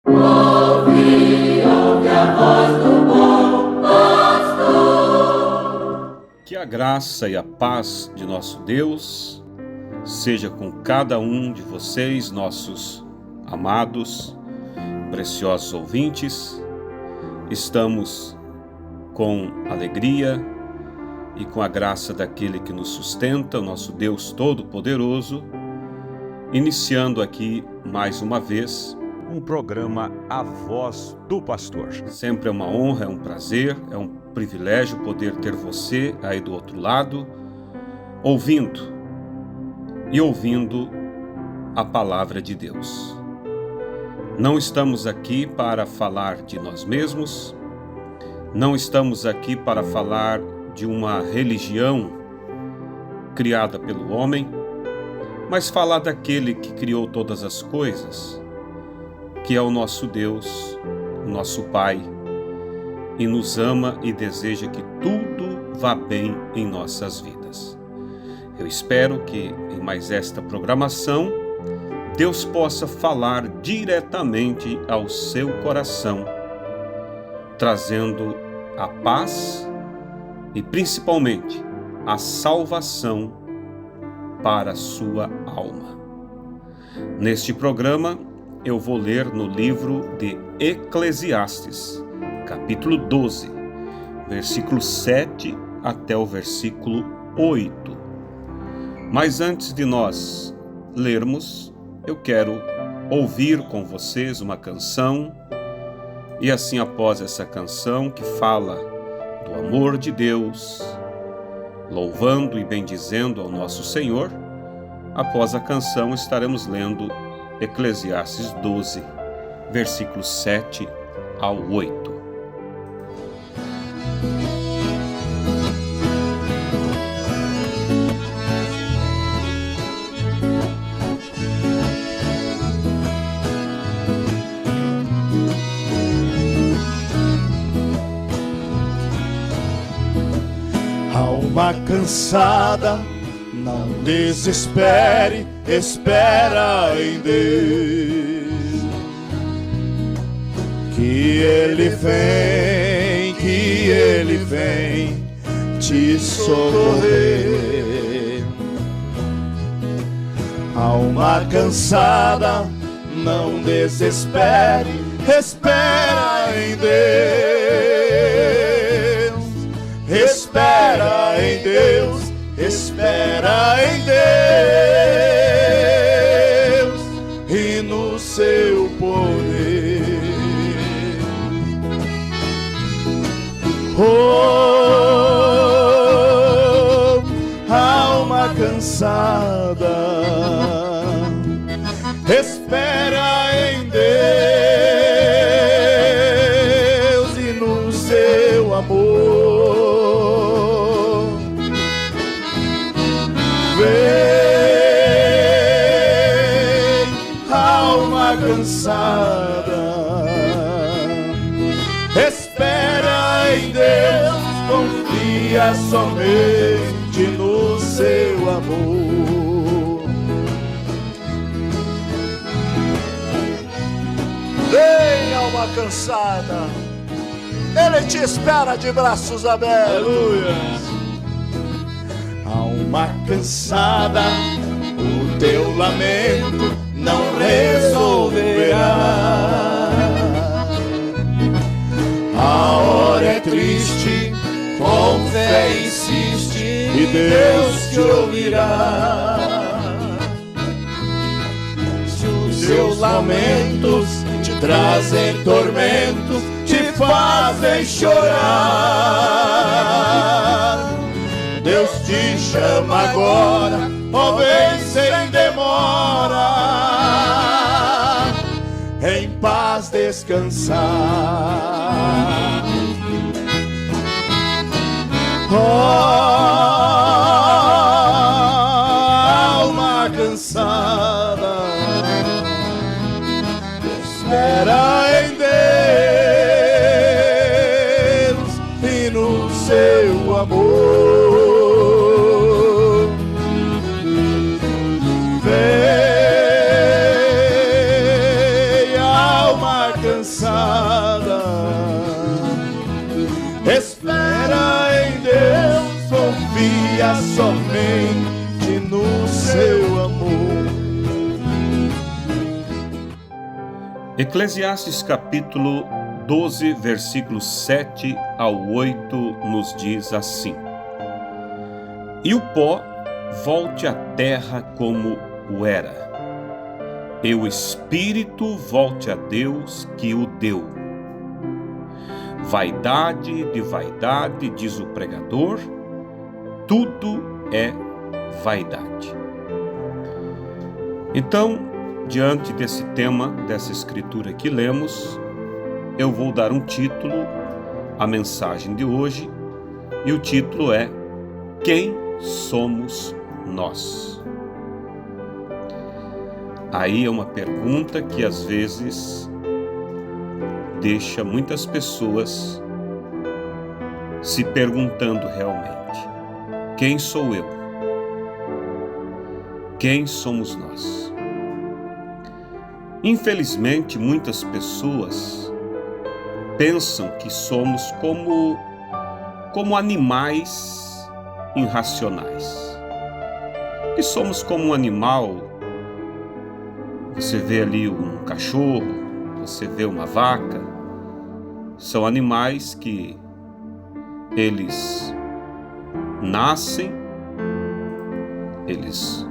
Ouve a voz do bom pastor. Que a graça e a paz de nosso Deus seja com cada um de vocês, nossos amados, preciosos ouvintes. Estamos com alegria e com a graça daquele que nos sustenta, o nosso Deus Todo-Poderoso, iniciando aqui mais uma vez um programa A Voz do Pastor. Sempre é uma honra, é um prazer, é um privilégio poder ter você aí do outro lado, ouvindo a palavra de Deus. Não estamos aqui para falar de nós mesmos, não estamos aqui para falar de uma religião criada pelo homem, mas falar daquele que criou todas as coisas, que é o nosso Deus, o nosso Pai, e nos ama e deseja que tudo vá bem em nossas vidas. Eu espero que em mais esta programação, Deus possa falar diretamente ao seu coração, trazendo a paz e principalmente a salvação para a sua alma. Neste programa, eu vou ler no livro de Eclesiastes, capítulo 12, versículo 7 até o versículo 8. Mas antes de nós lermos, eu quero ouvir com vocês uma canção, e assim após essa canção que fala do amor de Deus, louvando e bendizendo ao nosso Senhor, após a canção estaremos lendo Eclesiastes 12, versículos 7 ao 8. Alma cansada, não desespere, espera em Deus, que Ele vem te socorrer. Alma cansada, não desespere, espera em Deus, espera em Deus, espera em Deus e no seu poder. Oh, alma cansada, espera em Deus e no seu amor. Vem, alma cansada, espera em Deus, confia somente no seu amor. Vem, alma cansada, Ele te espera de braços abertos. Aleluia. Alma cansada, o teu lamento não resolverá. A hora é triste, com fé insiste e Deus te ouvirá. Se os seus lamentos te trazem tormentos, te fazem chorar, Deus te chama agora, ó, vem sem demora, em paz descansar. Oh, alma cansada, espera em Deus e no seu amor. Vem, alma cansada. Espera em Deus, confia somente no seu amor. Eclesiastes capítulo 12, versículos 7 ao 8 nos diz assim: E o pó volte à terra como o era, e o espírito volte a Deus que o deu. Vaidade de vaidade, diz o pregador, tudo é vaidade. Então, diante desse tema, dessa escritura que lemos, eu vou dar um título à mensagem de hoje, e o título é: Quem somos nós? Aí é uma pergunta que às vezes deixa muitas pessoas se perguntando realmente: quem sou eu? Quem somos nós? Infelizmente, muitas pessoas pensam que somos como animais irracionais. Que somos como um animal. Você vê ali um cachorro, você vê uma vaca. São animais que eles nascem, eles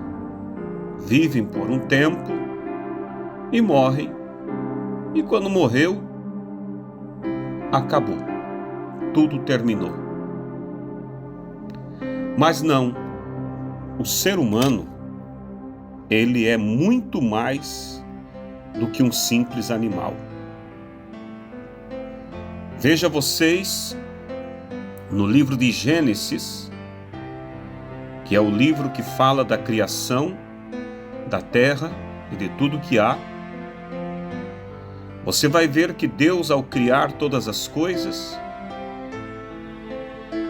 vivem por um tempo e morrem. E quando morreu, acabou. Tudo terminou. Mas não. O ser humano, ele é muito mais do que um simples animal. Veja vocês, no livro de Gênesis, que é o livro que fala da criação da terra e de tudo que há, você vai ver que Deus, ao criar todas as coisas,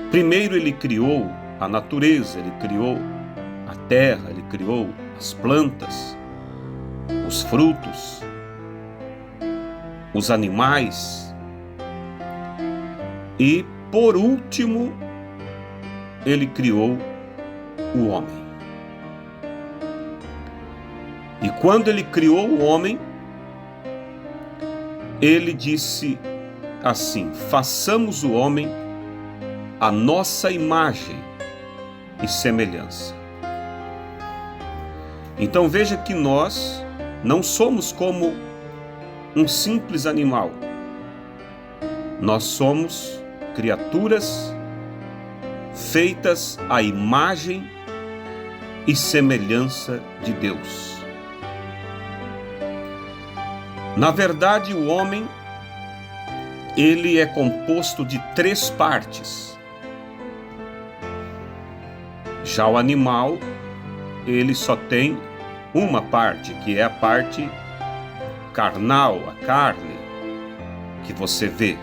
primeiro Ele criou a natureza, Ele criou a terra, Ele criou as plantas, os frutos, os animais, e, por último, Ele criou o homem. E quando Ele criou o homem, Ele disse assim: façamos o homem à nossa imagem e semelhança. Então veja que nós não somos como um simples animal. Nós somos criaturas feitas à imagem e semelhança de Deus. Na verdade, o homem, ele é composto de 3 partes. Já o animal, ele só tem uma parte, que é a parte carnal, a carne, que você vê.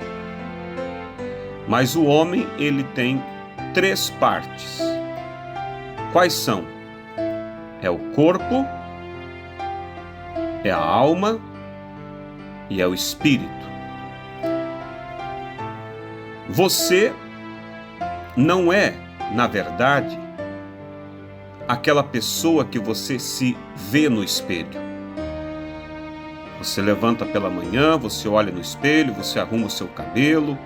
Mas o homem, ele tem 3 partes. Quais são? É o corpo, é a alma e é o espírito. Você não é, na verdade, aquela pessoa que você se vê no espelho. Você levanta pela manhã, você olha no espelho, você arruma o seu cabelo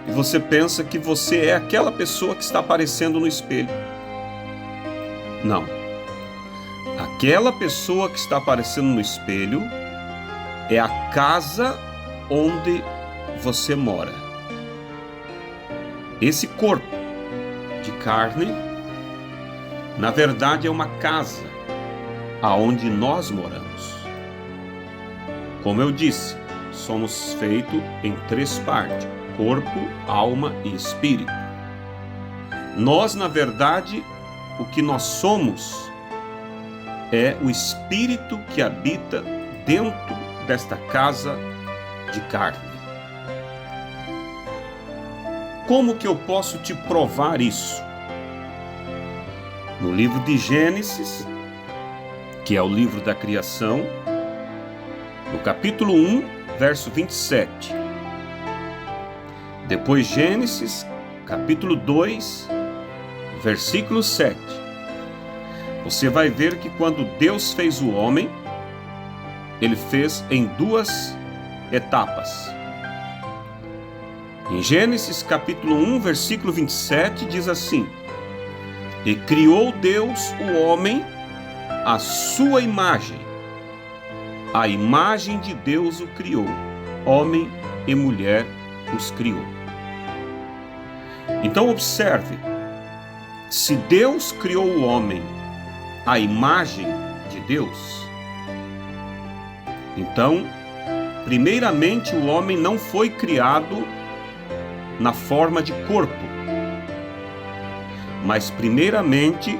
e você pensa que você é aquela pessoa que está aparecendo no espelho. Não. Aquela pessoa que está aparecendo no espelho é a casa onde você mora. Esse corpo de carne, na verdade, é uma casa aonde nós moramos. Como eu disse, somos feitos em 3 partes: corpo, alma e espírito. Nós, na verdade, o que nós somos é o espírito que habita dentro desta casa de carne. Como que eu posso te provar isso? No livro de Gênesis, que é o livro da criação, no capítulo 1, verso 27. Depois Gênesis, capítulo 2, versículo 7. Você vai ver que quando Deus fez o homem, Ele fez em duas etapas. Em Gênesis capítulo 1, versículo 27, diz assim: E criou Deus o homem à sua imagem. A imagem de Deus o criou. Homem e mulher os criou. Então observe, se Deus criou o homem à imagem de Deus, então, primeiramente o homem não foi criado na forma de corpo, mas primeiramente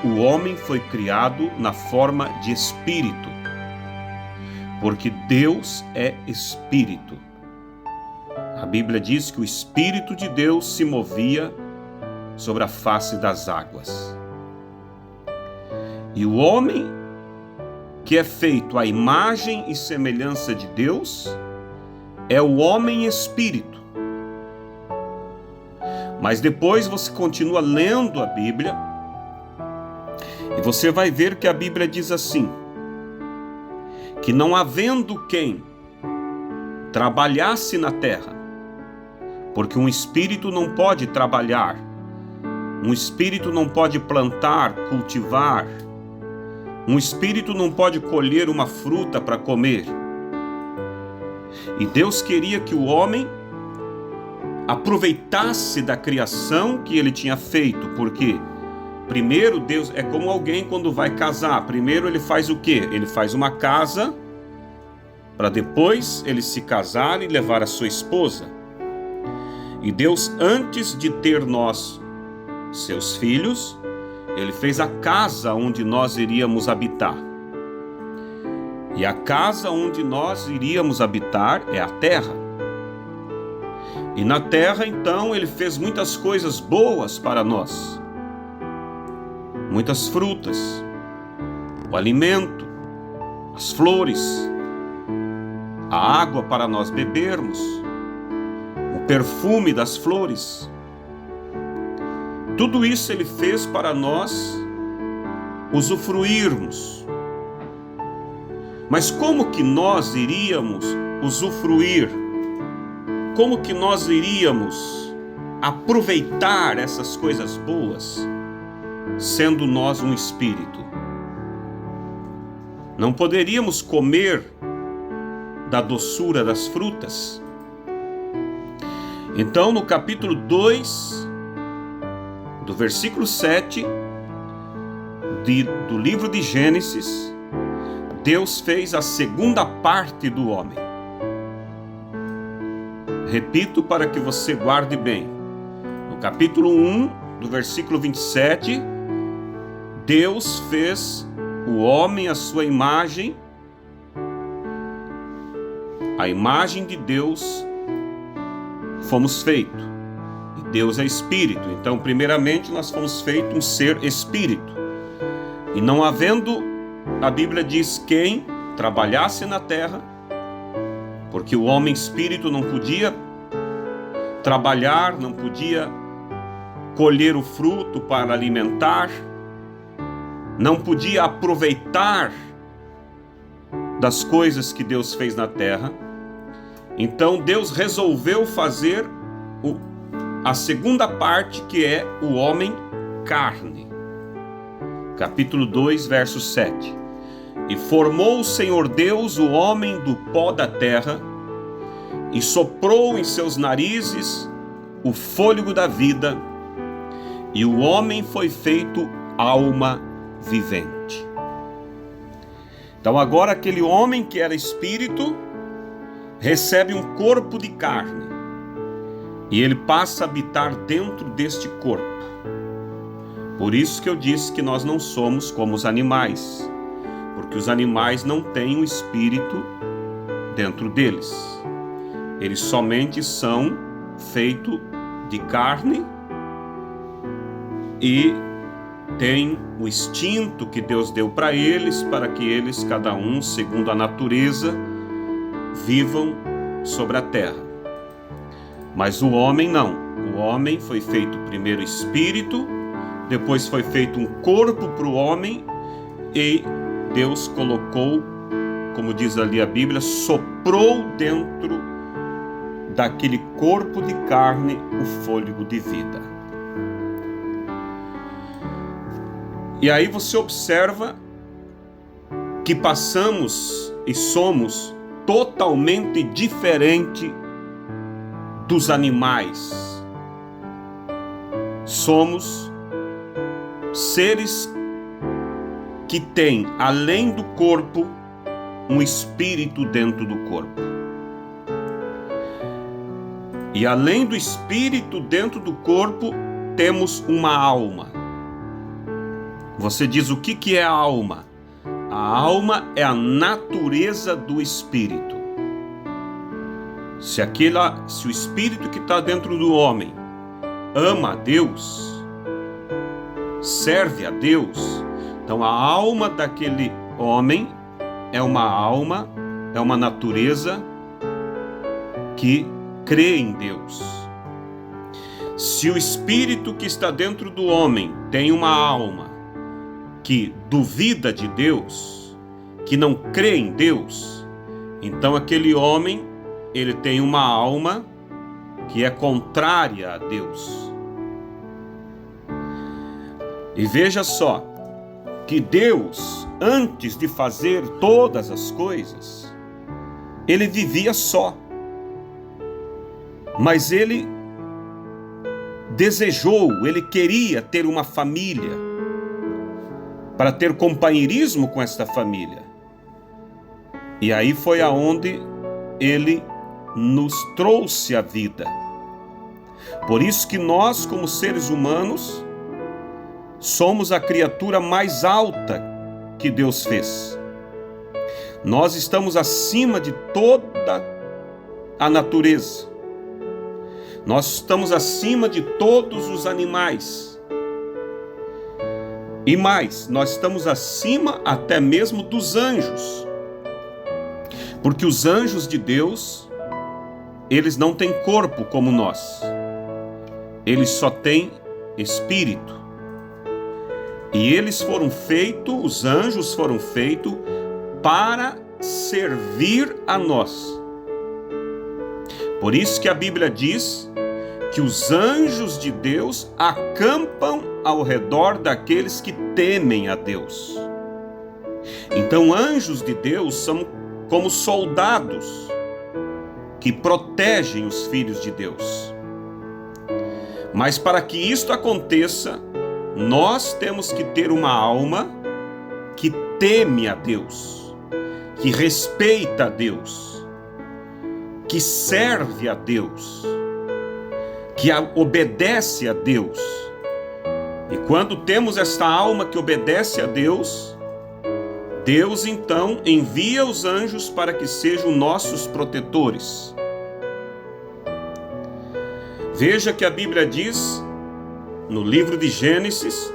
o homem foi criado na forma de espírito, porque Deus é espírito. A Bíblia diz que o Espírito de Deus se movia sobre a face das águas. E o homem, que é feito à imagem e semelhança de Deus, é o homem espírito. Mas depois você continua lendo a Bíblia e você vai ver que a Bíblia diz assim: que não havendo quem trabalhasse na terra, porque um espírito não pode trabalhar, um espírito não pode plantar, cultivar, um espírito não pode colher uma fruta para comer. E Deus queria que o homem aproveitasse da criação que ele tinha feito, porque primeiro Deus é como alguém quando vai casar. Primeiro ele faz o quê? Ele faz uma casa para depois ele se casar e levar a sua esposa. E Deus, antes de ter nós, seus filhos, Ele fez a casa onde nós iríamos habitar. E a casa onde nós iríamos habitar é a terra. E na terra, então, Ele fez muitas coisas boas para nós. Muitas frutas, o alimento, as flores, a água para nós bebermos, o perfume das flores. Tudo isso Ele fez para nós usufruirmos. Mas como que nós iríamos usufruir? Como que nós iríamos aproveitar essas coisas boas, sendo nós um espírito? Não poderíamos comer da doçura das frutas? Então, no capítulo 2, do versículo 7 do livro de Gênesis, Deus fez a segunda parte do homem. Repito para que você guarde bem. No capítulo 1, do versículo 27, Deus fez o homem à sua imagem. A imagem de Deus fomos feitos. E Deus é espírito. Então, primeiramente, nós fomos feitos um ser espírito. E não havendo, a Bíblia diz, quem trabalhasse na terra, porque o homem espírito não podia trabalhar, não podia colher o fruto para alimentar, não podia aproveitar das coisas que Deus fez na terra. Então Deus resolveu fazer a segunda parte, que é o homem carne. Capítulo 2, verso 7. E formou o Senhor Deus o homem do pó da terra, e soprou em seus narizes o fôlego da vida, e o homem foi feito alma vivente. Então agora aquele homem que era espírito recebe um corpo de carne, e ele passa a habitar dentro deste corpo. Por isso que eu disse que nós não somos como os animais, porque os animais não têm um espírito dentro deles. Eles somente são feitos de carne e têm o instinto que Deus deu para eles, para que eles, cada um, segundo a natureza, vivam sobre a terra. Mas o homem não. O homem foi feito primeiro espírito, depois foi feito um corpo para o homem, e Deus colocou, como diz ali a Bíblia, soprou dentro daquele corpo de carne o fôlego de vida. E aí você observa que passamos e somos totalmente diferente dos animais. Somos seres que têm, além do corpo, um espírito dentro do corpo. E além do espírito dentro do corpo, temos uma alma. Você diz, o que é a alma? A alma é a natureza do espírito. Se o espírito que está dentro do homem ama a Deus, serve a Deus, então a alma daquele homem é uma natureza que crê em Deus. Se o espírito que está dentro do homem tem uma alma que duvida de Deus, que não crê em Deus, então aquele homem, ele tem uma alma que é contrária a Deus. E veja só, que Deus, antes de fazer todas as coisas, ele vivia só. Mas ele desejou, ele queria ter uma família, para ter companheirismo com esta família. E aí foi aonde ele nos trouxe a vida. Por isso que nós, como seres humanos, somos a criatura mais alta que Deus fez. Nós estamos acima de toda a natureza. Nós estamos acima de todos os animais. E mais, nós estamos acima até mesmo dos anjos. Porque os anjos de Deus, eles não têm corpo como nós. Eles só têm espírito. E eles foram feitos, os anjos foram feitos para servir a nós. Por isso que a Bíblia diz que os anjos de Deus acampam ao redor daqueles que temem a Deus. Então, anjos de Deus são como soldados que protegem os filhos de Deus. Mas para que isto aconteça, nós temos que ter uma alma que teme a Deus, que respeita a Deus, que serve a Deus, que obedece a Deus. E quando temos esta alma que obedece a Deus, Deus então envia os anjos para que sejam nossos protetores. Veja que a Bíblia diz, no livro de Gênesis,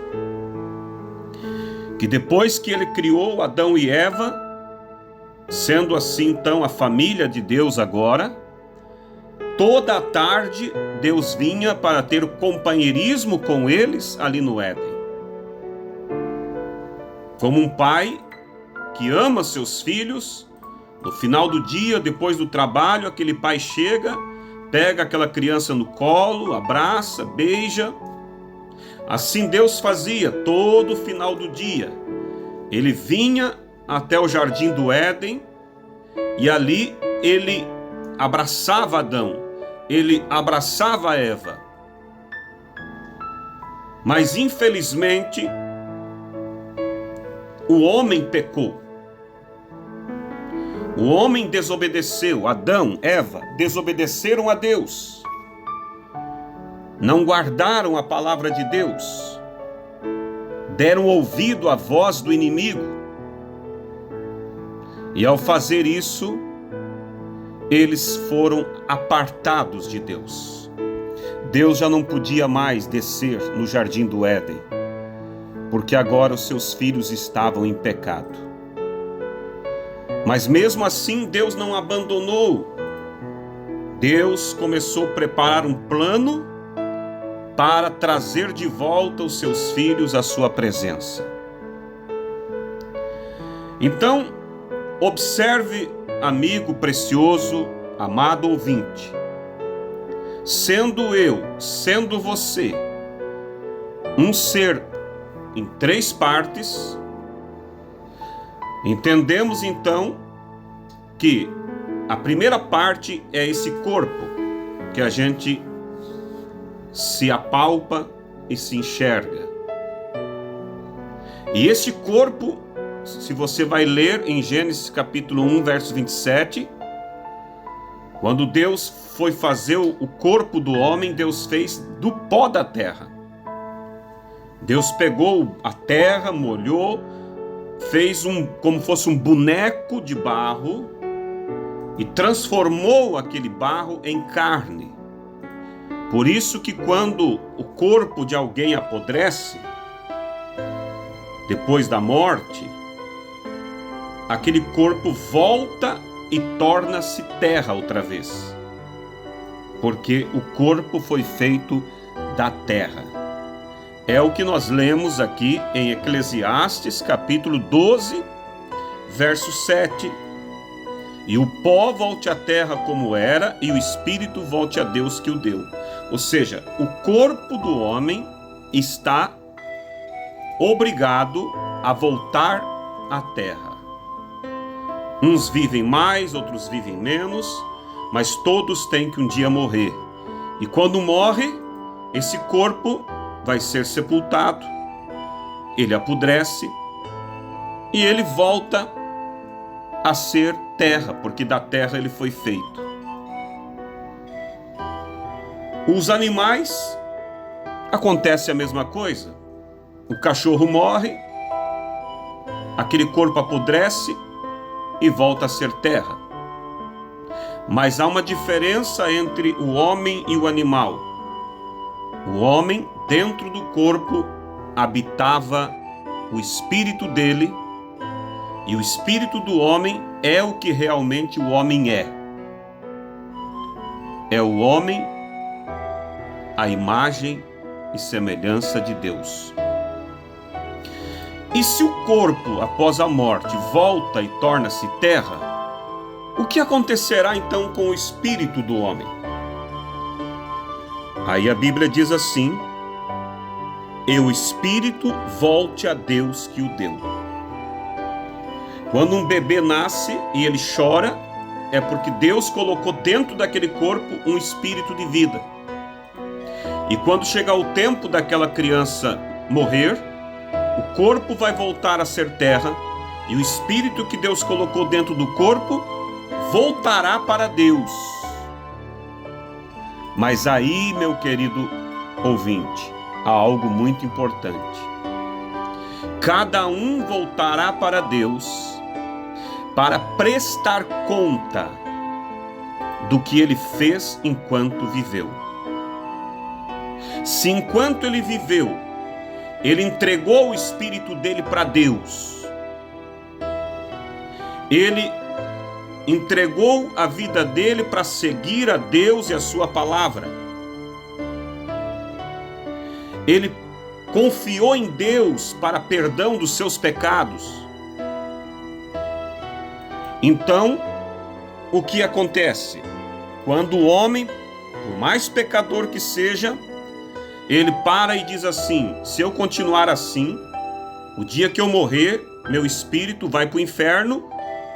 que depois que ele criou Adão e Eva, sendo assim então a família de Deus agora, toda a tarde Deus vinha para ter companheirismo com eles ali no Éden. Como um pai que ama seus filhos, no final do dia, depois do trabalho, aquele pai chega, pega aquela criança no colo, abraça, beija. Assim Deus fazia todo final do dia. Ele vinha até o jardim do Éden e ali ele abraçava Adão, ele abraçava Eva. Mas infelizmente o homem pecou. O homem desobedeceu, Adão, Eva, desobedeceram a Deus. Não guardaram a palavra de Deus. Deram ouvido à voz do inimigo. E ao fazer isso, eles foram apartados de Deus. Deus já não podia mais descer no jardim do Éden, porque agora os seus filhos estavam em pecado. Mas mesmo assim, Deus não abandonou. Deus começou a preparar um plano para trazer de volta os seus filhos à sua presença. Então, observe, amigo precioso, amado ouvinte, sendo eu, sendo você, um ser em 3 partes, entendemos então que a primeira parte é esse corpo que a gente se apalpa e se enxerga. E esse corpo, se você vai ler em Gênesis capítulo 1, verso 27, quando Deus foi fazer o corpo do homem, Deus fez do pó da terra. Deus pegou a terra, molhou, fez como fosse um boneco de barro e transformou aquele barro em carne. Por isso que quando o corpo de alguém apodrece, depois da morte, aquele corpo volta e torna-se terra outra vez. Porque o corpo foi feito da terra. É o que nós lemos aqui em Eclesiastes, capítulo 12, verso 7. E o pó volte à terra como era, e o espírito volte a Deus que o deu. Ou seja, o corpo do homem está obrigado a voltar à terra. Uns vivem mais, outros vivem menos, mas todos têm que um dia morrer. E quando morre, esse corpo vai ser sepultado, ele apodrece e ele volta a ser terra, porque da terra ele foi feito. Os animais, acontece a mesma coisa. O cachorro morre, aquele corpo apodrece e volta a ser terra. Mas há uma diferença entre o homem e o animal. O homem, dentro do corpo, habitava o espírito dele, e o espírito do homem é o que realmente o homem é. É o homem a imagem e semelhança de Deus. E se o corpo, após a morte, volta e torna-se terra, o que acontecerá então com o espírito do homem? Aí a Bíblia diz assim: e o espírito volte a Deus que o deu. Quando um bebê nasce e ele chora, é porque Deus colocou dentro daquele corpo um espírito de vida. E quando chegar o tempo daquela criança morrer, o corpo vai voltar a ser terra, e o espírito que Deus colocou dentro do corpo voltará para Deus. Mas aí, meu querido ouvinte, há algo muito importante. Cada um voltará para Deus para prestar conta do que ele fez enquanto viveu. Se enquanto ele viveu, ele entregou o espírito dele para Deus, ele entregou a vida dele para seguir a Deus e a sua palavra, ele confiou em Deus para perdão dos seus pecados. Então, o que acontece? Quando o homem, por mais pecador que seja, ele para e diz assim: se eu continuar assim, o dia que eu morrer, meu espírito vai para o inferno,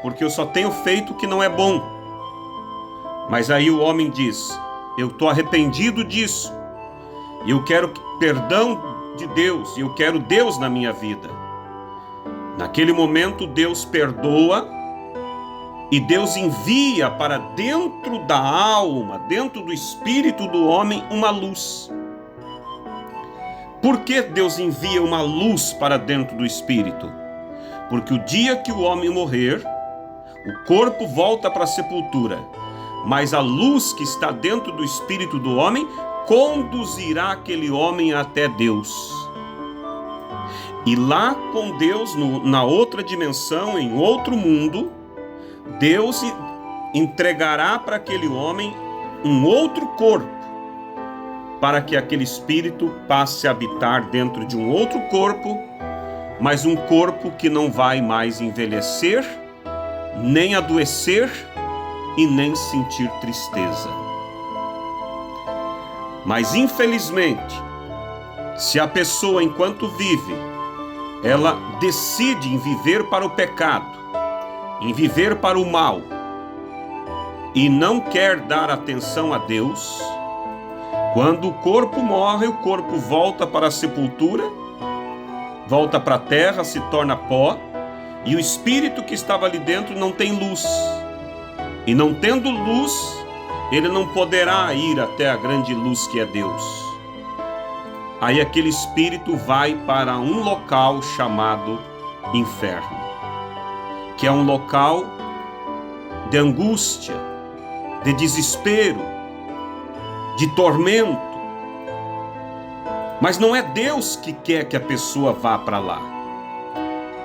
porque eu só tenho feito o que não é bom. Mas aí o homem diz: eu estou arrependido disso, e eu quero perdão de Deus, e eu quero Deus na minha vida. Naquele momento Deus perdoa, e Deus envia para dentro da alma, dentro do espírito do homem, uma luz. Por que Deus envia uma luz para dentro do espírito? Porque o dia que o homem morrer, o corpo volta para a sepultura, mas a luz que está dentro do espírito do homem conduzirá aquele homem até Deus. E lá com Deus, na outra dimensão, em outro mundo, Deus entregará para aquele homem um outro corpo, para que aquele espírito passe a habitar dentro de um outro corpo, mas um corpo que não vai mais envelhecer, nem adoecer e nem sentir tristeza. Mas infelizmente, se a pessoa enquanto vive, ela decide em viver para o pecado, em viver para o mal, e não quer dar atenção a Deus, quando o corpo morre, o corpo volta para a sepultura, volta para a terra, se torna pó, e o espírito que estava ali dentro não tem luz. E não tendo luz, ele não poderá ir até a grande luz que é Deus. Aí aquele espírito vai para um local chamado inferno, que é um local de angústia, de desespero, de tormento. Mas não é Deus que quer que a pessoa vá para lá.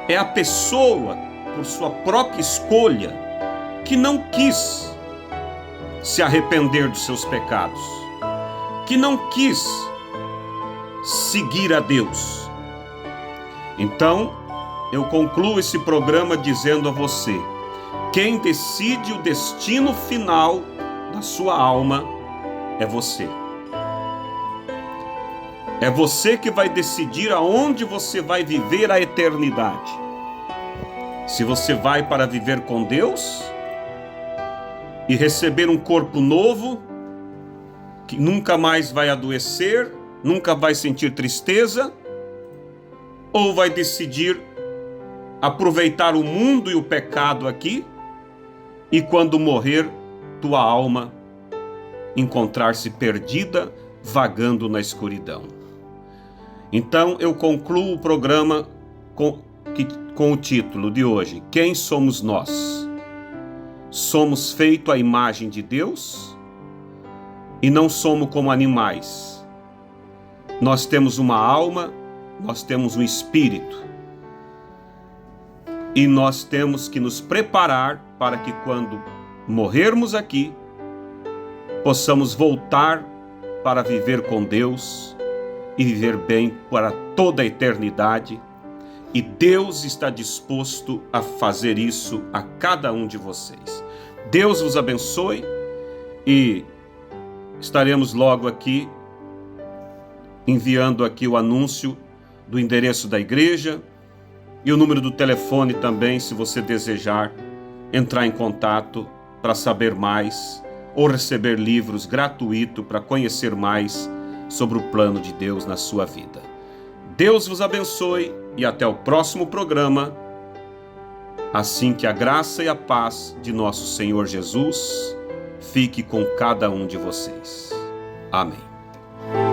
É a pessoa, por sua própria escolha, que não quis se arrepender dos seus pecados, que não quis seguir a Deus. Então, eu concluo esse programa dizendo a você: quem decide o destino final da sua alma é você. É você que vai decidir aonde você vai viver a eternidade. Se você vai para viver com Deus e receber um corpo novo, que nunca mais vai adoecer, nunca vai sentir tristeza, ou vai decidir aproveitar o mundo e o pecado aqui, e quando morrer, tua alma encontrar-se perdida, vagando na escuridão. Então eu concluo o programa com o título de hoje: Quem somos nós? Somos feitos à imagem de Deus e não somos como animais. Nós temos uma alma, nós temos um espírito. E nós temos que nos preparar para que quando morrermos aqui, possamos voltar para viver com Deus e viver bem para toda a eternidade. E Deus está disposto a fazer isso a cada um de vocês. Deus vos abençoe e estaremos logo aqui enviando aqui o anúncio do endereço da igreja e o número do telefone também, se você desejar entrar em contato para saber mais ou receber livros gratuitos para conhecer mais sobre o plano de Deus na sua vida. Deus vos abençoe e até o próximo programa, assim que a graça e a paz de nosso Senhor Jesus fique com cada um de vocês. Amém.